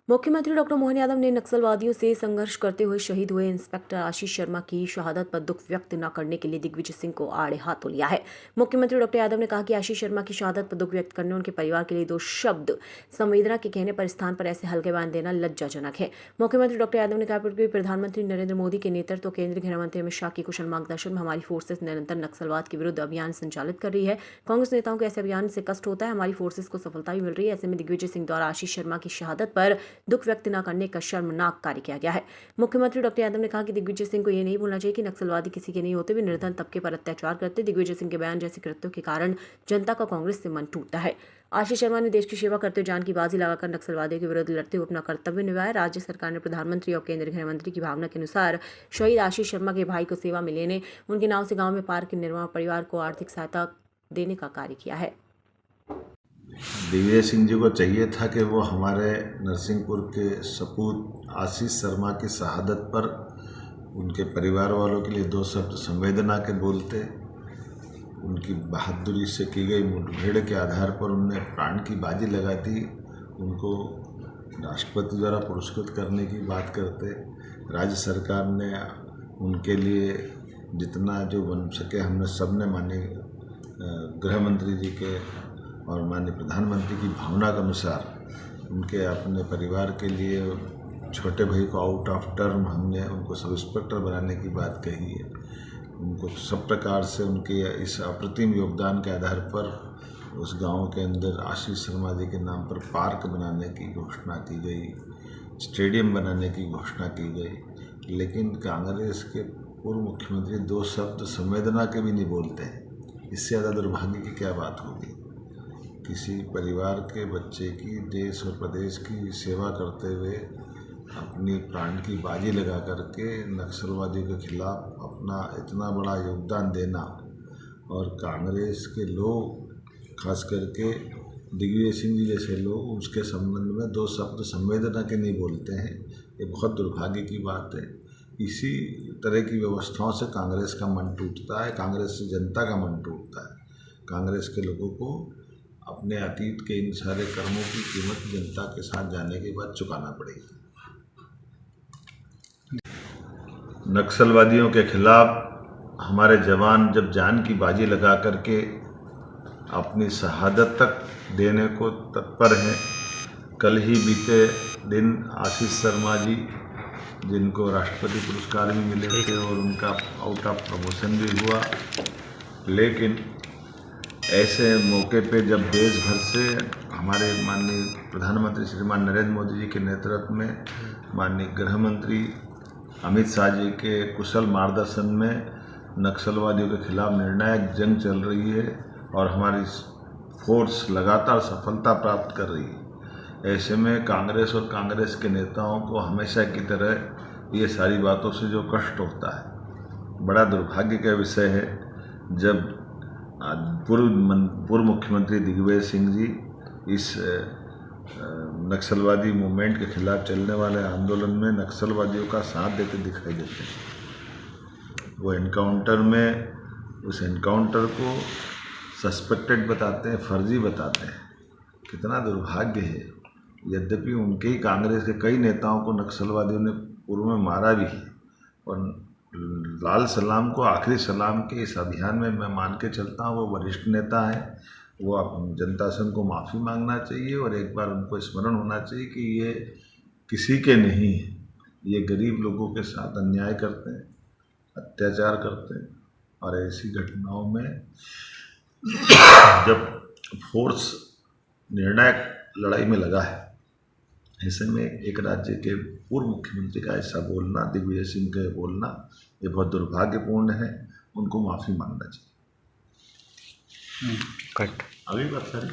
मुख्यमंत्री डॉक्टर मोहन यादव ने नक्सलवादियों से संघर्ष करते हुए शहीद हुए इंस्पेक्टर आशीष शर्मा की शहादत पर दुख व्यक्त न करने के लिए दिग्विजय सिंह को आड़े हाथों लिया है। मुख्यमंत्री डॉक्टर यादव ने कहा कि आशीष शर्मा की शहादत पर दुख व्यक्त करने उनके परिवार के लिए दो शब्द संवेदना के कहने पर स्थान पर ऐसे हल्के बयान देना लज्जाजनक है। मुख्यमंत्री डॉक्टर यादव ने कहा कि प्रधानमंत्री नरेंद्र मोदी के नेतृत्व केंद्रीय गृह मंत्री अमित शाह की कुशल मार्गदर्शन में हमारी फोर्सेस निरंतर नक्सलवाद के विरुद्ध अभियान संचालित कर रही है। कांग्रेस नेताओं के ऐसे अभियान से कष्ट होता है, हमारी फोर्सेस को सफलता भी मिल रही है। ऐसे में दिग्विजय सिंह द्वारा आशीष शर्मा की शहादत पर दुख व्यक्त न करने का शर्मनाक कार्य किया गया है। मुख्यमंत्री डॉक्टर यादव ने कहा कि दिग्विजय सिंह को यह नहीं भूलना चाहिए कि नक्सलवादी किसी के नहीं होते, वे निर्धन तबके पर अत्याचार करते। दिग्विजय सिंह के बयान जैसे कृत्यों के कारण जनता का कांग्रेस से मन टूटता है। आशीष शर्मा ने देश की सेवा करते हुए जान की बाजी लगाकर नक्सलवादियों के विरुद्ध लड़ते हुए अपना कर्तव्य निभाया। राज्य सरकार ने प्रधानमंत्री और केंद्रीय गृह मंत्री की भावना के अनुसार शहीद आशीष शर्मा के भाई को सेवा में लेने, उनके नाव से गांव में पार्क के निर्माण, परिवार को आर्थिक सहायता देने का कार्य किया है। दिग्विजय सिंह जी को चाहिए था कि वो हमारे नरसिंहपुर के सपूत आशीष शर्मा की शहादत पर उनके परिवार वालों के लिए दो शब्द संवेदना के बोलते। उनकी बहादुरी से की गई मुठभेड़ के आधार पर उनने प्राण की बाजी लगा दी। उनको राष्ट्रपति द्वारा पुरस्कृत करने की बात करते। राज्य सरकार ने उनके लिए जितना जो बन सके हमने सबने माननीय गृह मंत्री जी के और माननीय प्रधानमंत्री की भावना के अनुसार उनके अपने परिवार के लिए छोटे भाई को आउट ऑफ टर्म हमने उनको सब इंस्पेक्टर बनाने की बात कही है। उनको सब प्रकार से उनके इस अप्रतिम योगदान के आधार पर उस गांव के अंदर आशीष शर्मा जी के नाम पर पार्क बनाने की घोषणा की गई, स्टेडियम बनाने की घोषणा की गई। लेकिन कांग्रेस के पूर्व मुख्यमंत्री दो शब्द संवेदना के भी नहीं बोलते हैं। इससे ज़्यादा दुर्भाग्य की क्या बात होगी। किसी परिवार के बच्चे की देश और प्रदेश की सेवा करते हुए अपनी प्राण की बाजी लगा करके नक्सलवादियों के खिलाफ अपना इतना बड़ा योगदान देना, और कांग्रेस के लोग खास करके दिग्विजय सिंह जी जैसे लोग उसके संबंध में दो शब्द संवेदना के नहीं बोलते हैं, ये बहुत दुर्भाग्य की बात है। इसी तरह की व्यवस्थाओं से कांग्रेस का मन टूटता है, कांग्रेस से जनता का मन टूटता है। कांग्रेस के लोगों को अपने अतीत के इन सारे कर्मों की कीमत जनता के साथ जाने के बाद चुकाना पड़ेगी। नक्सलवादियों के खिलाफ हमारे जवान जब जान की बाजी लगा करके अपनी शहादत तक देने को तत्पर हैं। कल ही बीते दिन आशीष शर्मा जी, जिनको राष्ट्रपति पुरस्कार भी मिले थे और उनका आउट ऑफ प्रमोशन भी हुआ, लेकिन ऐसे मौके पे जब देश भर से हमारे माननीय प्रधानमंत्री श्रीमान नरेंद्र मोदी जी के नेतृत्व में माननीय गृह मंत्री अमित शाह जी के कुशल मार्गदर्शन में नक्सलवादियों के खिलाफ निर्णायक जंग चल रही है और हमारी फोर्स लगातार सफलता प्राप्त कर रही है। ऐसे में कांग्रेस और कांग्रेस के नेताओं को हमेशा की तरह ये सारी बातों से जो कष्ट होता है, बड़ा दुर्भाग्य का विषय है। जब पूर्व मुख्यमंत्री दिग्विजय सिंह जी इस नक्सलवादी मूवमेंट के खिलाफ चलने वाले आंदोलन में नक्सलवादियों का साथ देते दिखाई देते हैं। वो एनकाउंटर में उस एनकाउंटर को सस्पेक्टेड बताते हैं, फर्जी बताते हैं। कितना दुर्भाग्य है। यद्यपि उनके ही कांग्रेस के कई नेताओं को नक्सलवादियों ने पूर्व में मारा भी है, और लाल सलाम को आखिरी सलाम के इस अभियान में मैं मान के चलता हूँ वो वरिष्ठ नेता है। वो जनता से उनको माफ़ी मांगना चाहिए और एक बार उनको स्मरण होना चाहिए कि ये किसी के नहीं है, ये गरीब लोगों के साथ अन्याय करते हैं, अत्याचार करते हैं। और ऐसी घटनाओं में जब फोर्स निर्णायक लड़ाई में लगा है, ऐसे में एक राज्य के पूर्व मुख्यमंत्री का ऐसा बोलना, दिग्विजय सिंह का बोलना, ये बहुत दुर्भाग्यपूर्ण है। उनको माफ़ी मांगना चाहिए। कट अभी बात करें।